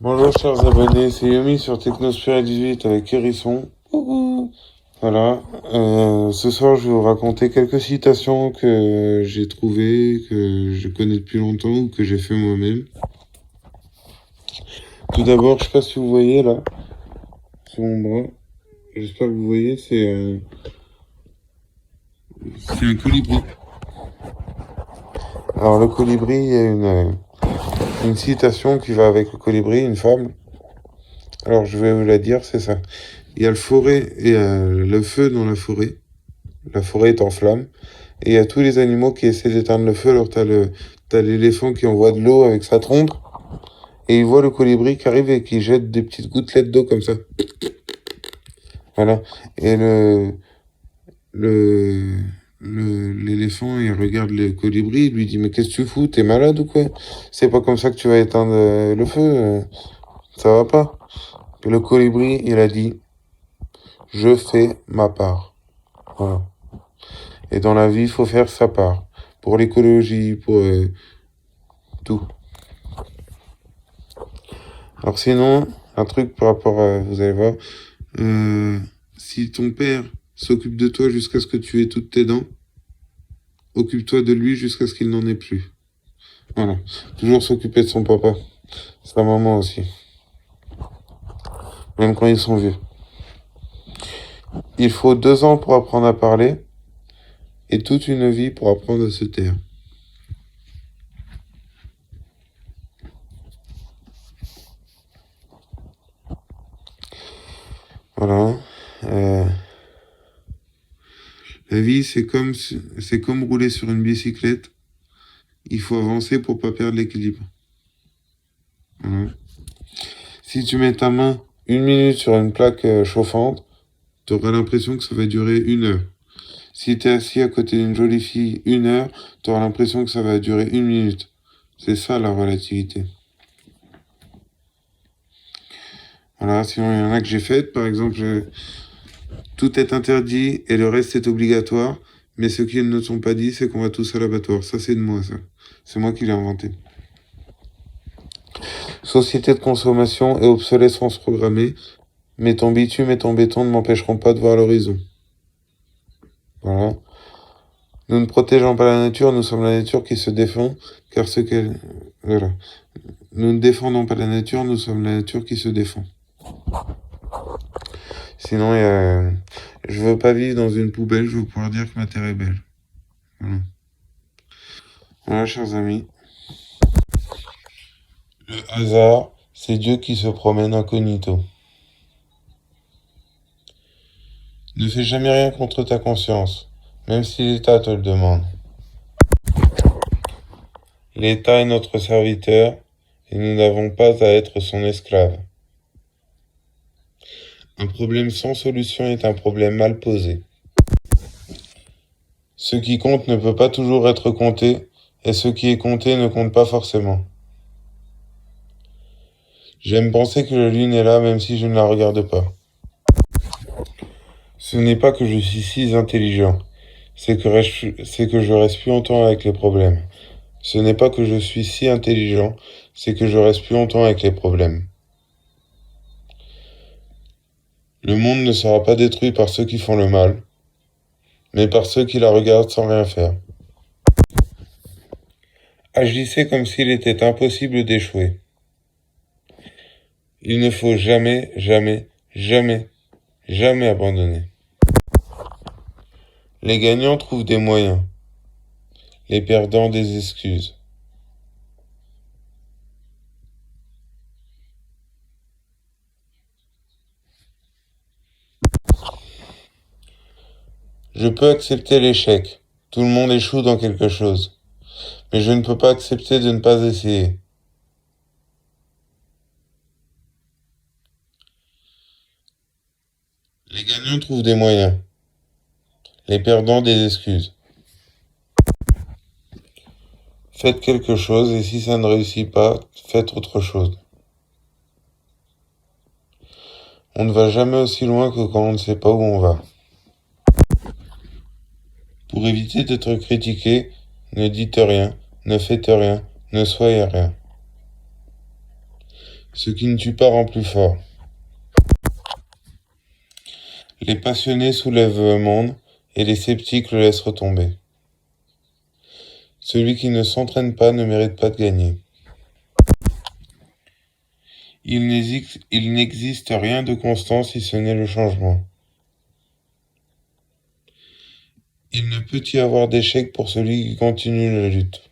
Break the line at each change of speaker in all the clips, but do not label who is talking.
Bonjour chers abonnés, c'est Yomi sur Technosphere 18 avec Hérisson. Coucou. Voilà, ce soir je vais vous raconter quelques citations que j'ai trouvées, que je connais depuis longtemps ou que j'ai fait moi-même. Tout d'abord, je sais pas si vous voyez là, sur mon bras, j'espère que vous voyez, c'est un colibri. Alors le colibri, il y a une citation qui va avec le colibri, une fable. Alors je vais vous la dire, c'est ça. Il y a le feu dans la forêt. La forêt est en flammes. Et il y a tous les animaux qui essaient d'éteindre le feu. Alors t'as l'éléphant qui envoie de l'eau avec sa trompe. Et il voit le colibri qui arrive et qui jette des petites gouttelettes d'eau comme ça. Voilà. Et le, l'éléphant, il regarde le colibri, il lui dit, mais qu'est-ce que tu fous? T'es malade ou quoi? C'est pas comme ça que tu vas éteindre le feu. Ça va pas. Et le colibri, il a dit, je fais ma part. Voilà. Et dans la vie, il faut faire sa part. Pour l'écologie, pour tout. Alors sinon, un truc par rapport à, vous allez voir, si ton père s'occupe de toi jusqu'à ce que tu aies toutes tes dents, occupe-toi de lui jusqu'à ce qu'il n'en ait plus. Voilà. Toujours s'occuper de son papa. Sa maman aussi. Même quand ils sont vieux. Il faut 2 ans pour apprendre à parler et toute une vie pour apprendre à se taire. Voilà. La vie, c'est comme rouler sur une bicyclette. Il faut avancer pour pas perdre l'équilibre. Voilà. Si tu mets ta main 1 minute sur une plaque chauffante, tu auras l'impression que ça va durer 1 heure. Si tu es assis à côté d'une jolie fille 1 heure, tu auras l'impression que ça va durer 1 minute. C'est ça la relativité. Voilà, sinon il y en a que j'ai faites. Par exemple, tout est interdit et le reste est obligatoire. Mais ce qu'ils ne sont pas dit, c'est qu'on va tous à l'abattoir. Ça, c'est de moi, ça. C'est moi qui l'ai inventé. Société de consommation et obsolescence programmée. Mais ton bitume et ton béton ne m'empêcheront pas de voir l'horizon. Voilà. Nous ne protégeons pas la nature, nous sommes la nature qui se défend, car ce qu'elle... Voilà. Nous ne défendons pas la nature, nous sommes la nature qui se défend. Sinon, je veux pas vivre dans une poubelle, je veux pouvoir dire que ma terre est belle. Voilà. Voilà, chers amis. Le hasard, c'est Dieu qui se promène incognito. Ne fais jamais rien contre ta conscience, même si l'État te le demande. L'État est notre serviteur, et nous n'avons pas à être son esclave. Un problème sans solution est un problème mal posé. Ce qui compte ne peut pas toujours être compté, et ce qui est compté ne compte pas forcément. J'aime penser que la lune est là même si je ne la regarde pas. Ce n'est pas que je suis si intelligent, c'est que je reste plus longtemps avec les problèmes. Ce n'est pas que je suis si intelligent, c'est que je reste plus longtemps avec les problèmes. Le monde ne sera pas détruit par ceux qui font le mal, mais par ceux qui la regardent sans rien faire. Agissez comme s'il était impossible d'échouer. Il ne faut jamais, jamais, jamais, jamais abandonner. Les gagnants trouvent des moyens, les perdants des excuses. Je peux accepter l'échec. Tout le monde échoue dans quelque chose. Mais je ne peux pas accepter de ne pas essayer. Les gagnants trouvent des moyens. Les perdants des excuses. Faites quelque chose et si ça ne réussit pas, faites autre chose. On ne va jamais aussi loin que quand on ne sait pas où on va. Pour éviter d'être critiqué, ne dites rien, ne faites rien, ne soyez rien. Ce qui ne tue pas rend plus fort. Les passionnés soulèvent le monde et les sceptiques le laissent retomber. Celui qui ne s'entraîne pas ne mérite pas de gagner. Il n'existe rien de constant si ce n'est le changement. Il ne peut y avoir d'échec pour celui qui continue la lutte.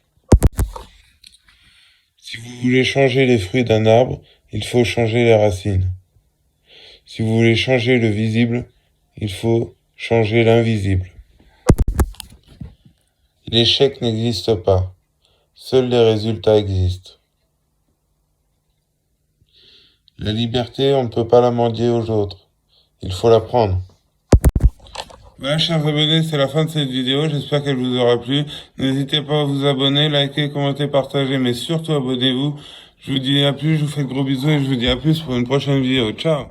Si vous voulez changer les fruits d'un arbre, il faut changer les racines. Si vous voulez changer le visible, il faut changer l'invisible. L'échec n'existe pas. Seuls les résultats existent. La liberté, on ne peut pas la mendier aux autres. Il faut la prendre. Voilà, chers abonnés, c'est la fin de cette vidéo. J'espère qu'elle vous aura plu. N'hésitez pas à vous abonner, liker, commenter, partager, mais surtout abonnez-vous. Je vous dis à plus, je vous fais de gros bisous et je vous dis à plus pour une prochaine vidéo. Ciao!